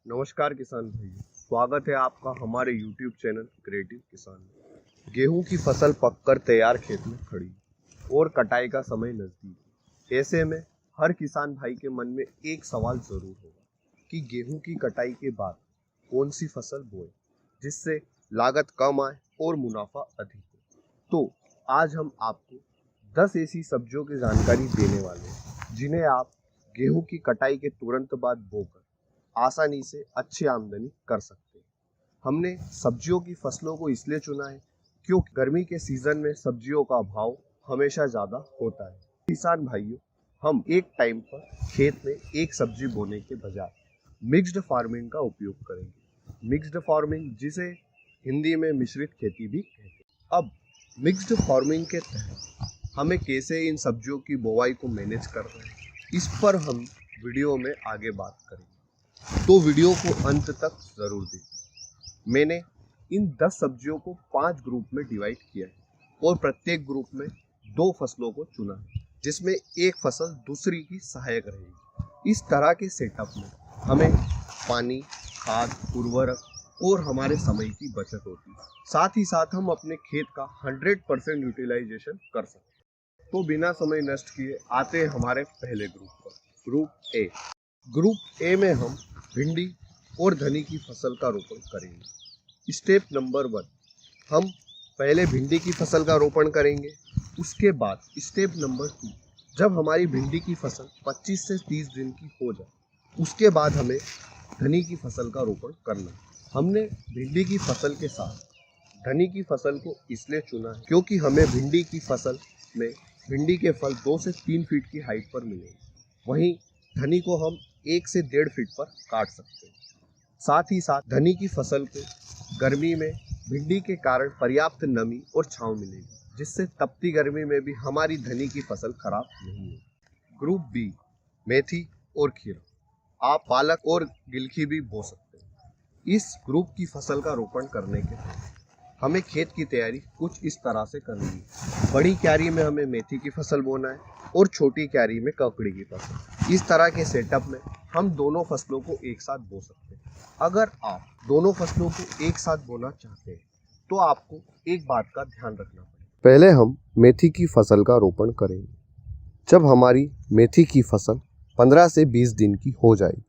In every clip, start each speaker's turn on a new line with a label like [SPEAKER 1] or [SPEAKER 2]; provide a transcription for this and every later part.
[SPEAKER 1] नमस्कार किसान भाई, स्वागत है आपका हमारे YouTube चैनल क्रिएटिव किसान में। गेहूं की फसल पककर तैयार खेत में खड़ी और कटाई का समय नजदीक। ऐसे में हर किसान भाई के मन में एक सवाल जरूर होगा कि गेहूं की कटाई के बाद कौन सी फसल बोए जिससे लागत कम आए और मुनाफा अधिक हो। तो आज हम आपको 10 ऐसी सब्जियों की जानकारी देने वाले हैं जिन्हें आप गेहूं की कटाई के तुरंत बाद बोकर आसानी से अच्छी आमदनी कर सकते हैं। हमने सब्जियों की फसलों को इसलिए चुना है क्योंकि गर्मी के सीजन में सब्जियों का भाव हमेशा ज़्यादा होता है। किसान भाइयों, हम एक टाइम पर खेत में एक सब्जी बोने के बजाय मिक्स्ड फार्मिंग का उपयोग करेंगे। मिक्स्ड फार्मिंग, जिसे हिंदी में मिश्रित खेती भी कहते हैं। अब मिक्स्ड फार्मिंग के तहत हमें कैसे इन सब्जियों की बुवाई को मैनेज करना है, इस पर हम वीडियो में आगे बात करेंगे, तो वीडियो को अंत तक जरूर देखें। मैंने इन 10 सब्जियों को 5 ग्रुप में डिवाइड किया है और प्रत्येक ग्रुप में 2 फसलों को चुना है, जिसमें एक फसल दूसरी की सहायक रहेगी। इस तरह के सेटअप में हमें पानी, खाद, उर्वरक और हमारे समय की बचत होती है। साथ ही साथ हम अपने खेत का 100% यूटिलाइजेशन कर सकते हैं। तो बिना समय नष्ट किए आते हैं हमारे पहले ग्रुप पर, ग्रुप ए। ग्रुप ए में हम भिंडी और धनी की फसल का रोपण करेंगे। स्टेप नंबर 1, हम पहले भिंडी की फसल का रोपण करेंगे। उसके बाद स्टेप नंबर 2, जब हमारी भिंडी की फसल 25 से 30 दिन की हो जाए, उसके बाद हमें धनी की फसल का रोपण करना है। हमने भिंडी की फसल के साथ धनी की फसल को इसलिए चुना है क्योंकि हमें भिंडी की फसल में भिंडी के फल 2 से 3 फीट की हाइट पर मिलेंगे, वहीं धनी को हम 1 से 1.5 फीट पर काट सकते हैं। साथ ही साथ धनी की फसल को गर्मी में भिंडी के कारण पर्याप्त नमी और छांव मिलेगी, जिससे तपती गर्मी में भी हमारी धनी की फसल खराब नहीं होगी। ग्रुप बी, मेथी और खीरा। आप पालक और गिलकी भी बो सकते हैं। इस ग्रुप की फसल का रोपण करने के बाद हमें खेत की तैयारी कुछ इस तरह से करनी है। बड़ी क्यारी में हमें मेथी की फसल बोना है और छोटी क्यारी में ककड़ी की फसल। इस तरह के सेटअप में हम दोनों फसलों को एक साथ बो सकते हैं। अगर आप दोनों फसलों को एक साथ बोना चाहते हैं तो आपको एक बात का ध्यान रखना पड़ेगा। पहले हम मेथी की फसल का रोपण करेंगे। जब हमारी मेथी की फसल 15 से 20 दिन की हो जाएगी,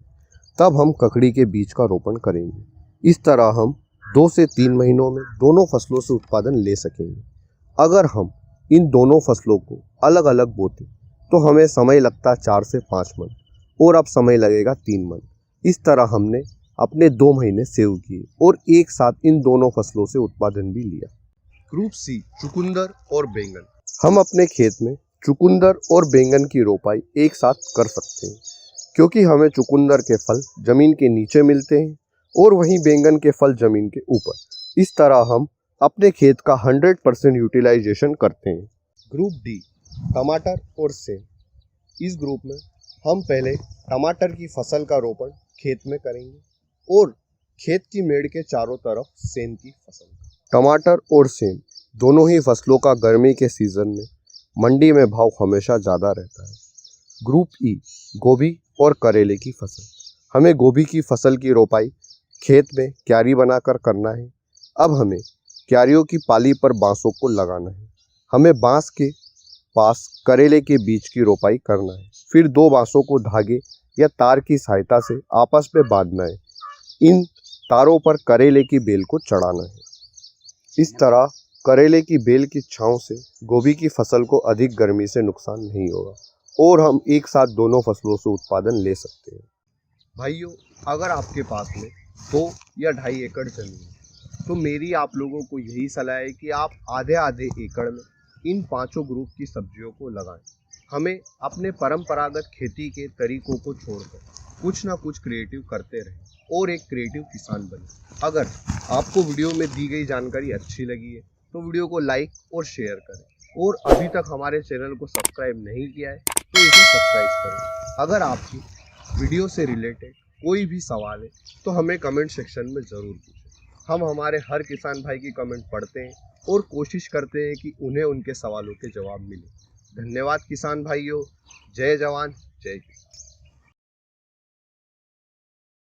[SPEAKER 1] तब हम ककड़ी के बीज का रोपण करेंगे। इस तरह हम 2 से 3 महीनों में दोनों फसलों से उत्पादन ले सकेंगे। अगर हम इन दोनों फसलों को अलग अलग बोते तो हमें समय लगता 4 से 5 मन और अब समय लगेगा 3 मन। इस तरह हमने अपने 2 महीने सेव किए और एक साथ इन दोनों फसलों से उत्पादन भी लिया। ग्रुप सी, चुकंदर और बैंगन। हम अपने खेत में चुकंदर और बैंगन की रोपाई एक साथ कर सकते हैं, क्योंकि हमें चुकंदर के फल जमीन के नीचे मिलते हैं और वहीं बैंगन के फल जमीन के ऊपर। इस तरह हम अपने खेत का 100% यूटिलाइजेशन करते हैं। ग्रुप डी, टमाटर और सेम। इस ग्रुप में हम पहले टमाटर की फसल का रोपण खेत में करेंगे और खेत की मेड़ के चारों तरफ सेम की फसल। टमाटर और सेम दोनों ही फसलों का गर्मी के सीजन में मंडी में भाव हमेशा ज़्यादा रहता है। ग्रुप ई, गोभी और करेले की फसल। हमें गोभी की फसल की रोपाई खेत में क्यारी बनाकर करना है। अब हमें क्यारियों की पाली पर बांसों को लगाना है। हमें बांस के पास करेले के बीज की रोपाई करना है। फिर 2 बांसों को धागे या तार की सहायता से आपस में बांधना है। इन तारों पर करेले की बेल को चढ़ाना है। इस तरह करेले की बेल की छांव से गोभी की फसल को अधिक गर्मी से नुकसान नहीं होगा और हम एक साथ दोनों फसलों से उत्पादन ले सकते हैं। भाइयों, अगर आपके पास में 2 या 2.5 एकड़ जमीन है तो मेरी आप लोगों को यही सलाह है कि आप आधे आधे एकड़ में इन 5 ग्रुप की सब्जियों को लगाएं। हमें अपने परंपरागत खेती के तरीकों को छोड़कर कुछ ना कुछ क्रिएटिव करते रहें और एक क्रिएटिव किसान बने। अगर आपको वीडियो में दी गई जानकारी अच्छी लगी है तो वीडियो को लाइक और शेयर करें और अभी तक हमारे चैनल को सब्सक्राइब नहीं किया है तो इसे सब्सक्राइब करें। अगर आपकी वीडियो से रिलेटेड कोई भी सवाल है तो हमें कमेंट सेक्शन में ज़रूर पूछें। हम हमारे हर किसान भाई की कमेंट पढ़ते हैं और कोशिश करते हैं कि उन्हें उनके सवालों के जवाब मिले। धन्यवाद किसान भाइयों। जय जवान जय किसान।